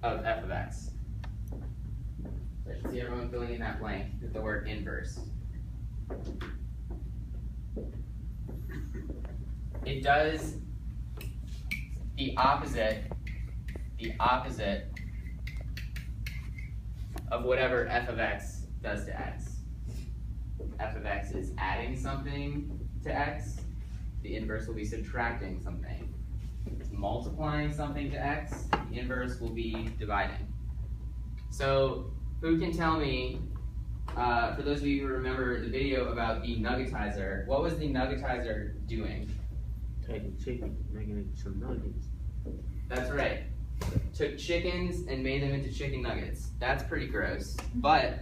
of f of x. So I should see everyone filling in that blank with the word inverse. It does the opposite of whatever f of x does to x. F of x is adding something to x. The inverse will be subtracting something. It's multiplying something to x. The inverse will be dividing. So who can tell me, for those of you who remember the video about the nuggetizer, what was the nuggetizer doing? Taking chicken, making it some nuggets. That's right. Took chickens and made them into chicken nuggets. That's pretty gross. But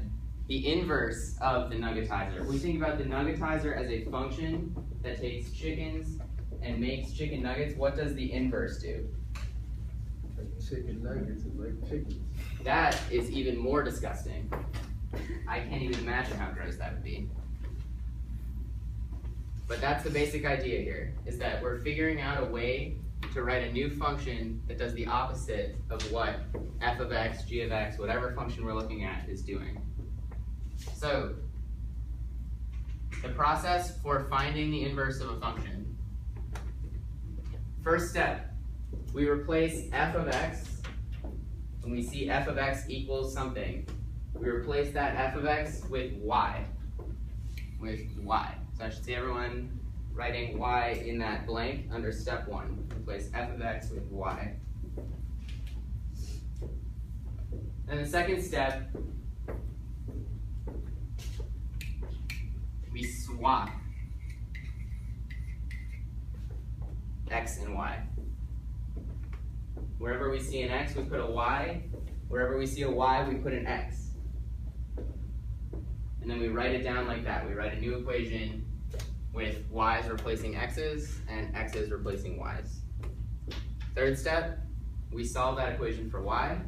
the inverse of the nuggetizer, we think about the nuggetizer as a function that takes chickens and makes chicken nuggets. What does the inverse do? Chicken nuggets is like chickens. That is even more disgusting. I can't even imagine how gross that would be. But that's the basic idea here, is that we're figuring out a way to write a new function that does the opposite of what f of x, g of x, whatever function we're looking at is doing. So, the process for finding the inverse of a function. First step, we replace f of x. When we see f of x equals something, we replace that f of x with y. So I should see everyone writing y in that blank under step 1. Replace f of x with y. And the second step, we swap x and y. Wherever we see an x, we put a y. Wherever we see a y, we put an x. And then we write it down like that. We write a new equation with y's replacing x's and x's replacing y's. Third step, we solve that equation for y.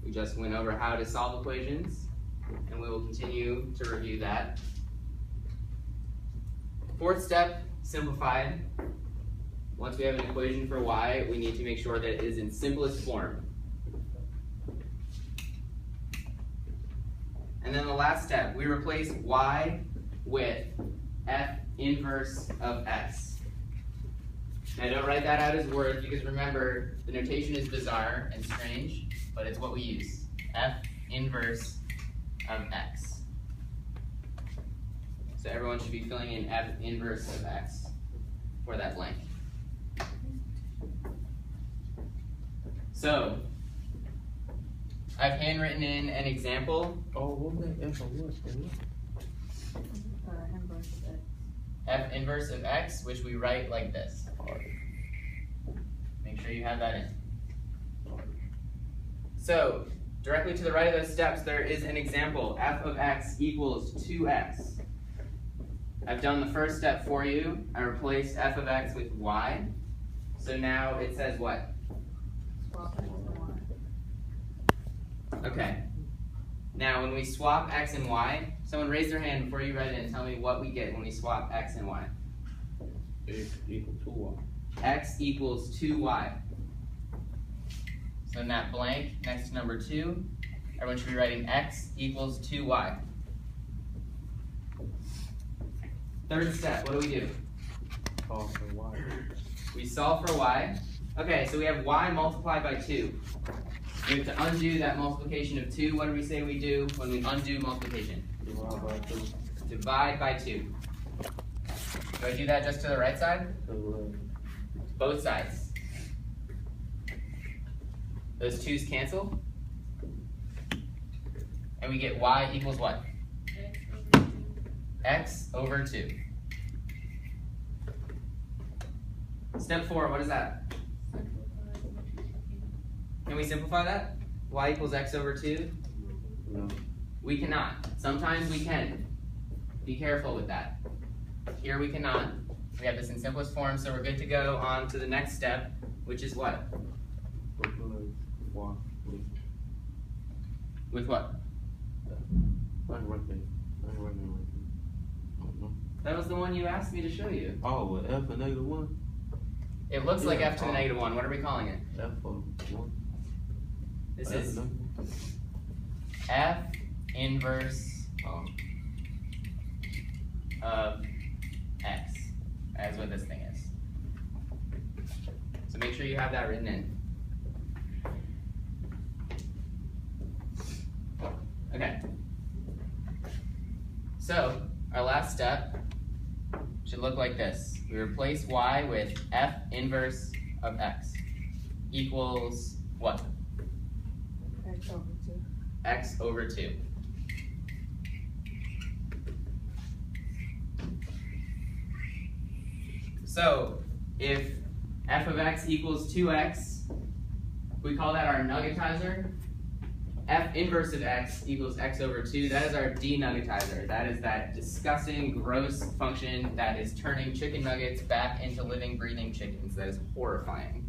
We just went over how to solve equations, and we will continue to review that. Fourth step, simplified. Once we have an equation for y, we need to make sure that it is in simplest form. And then the last step, we replace y with f inverse of x. Now don't write that out as words, because remember, the notation is bizarre and strange, but it's what we use. F inverse of x. So everyone should be filling in f inverse of x for that blank. So, I've handwritten in an example. Oh, what that f of what? Inverse of x. F inverse of x, which we write like this. Make sure you have that in. So, directly to the right of those steps, there is an example. F of x equals 2x. I've done the first step for you. I replaced f of x with y. So now it says what? Swap x and y. Okay. Now when we swap x and y, someone raise their hand before you write it and tell me what we get when we swap x and y. X equal 2y. X equals 2y. So in that blank next to number 2, everyone should be writing x equals 2y. Third step, what do? Solve for y. We solve for y. Okay, so we have y multiplied by 2. We have to undo that multiplication of 2. What do we say we do when we undo multiplication? Divide by 2. Divide by 2. Do I do that just to the right side? Both sides. Those 2's cancel. And we get y equals what? X over 2. Step 4, what is that? Can we simplify that? Y equals x over 2? No. We cannot. Sometimes we can. Be careful with that. Here we cannot. We have this in simplest form, so we're good to go on to the next step, which is what? Replace y With what? right there. Right there. Oh, no. That was the one you asked me to show you. Oh, with f of negative 1? It looks like Yeah. f to the negative 1. What are we calling it? F of 1. This That's is another f inverse one. of x. That's what this thing is. So make sure you have that written in. Okay. So our last step should look like this. We replace y with f inverse of x equals what? X over 2. X over 2. So if f of x equals 2x, we call that our nuggetizer. F inverse of x equals x over 2. That is our denuggetizer. That is that disgusting, gross function that is turning chicken nuggets back into living, breathing chickens. That is horrifying.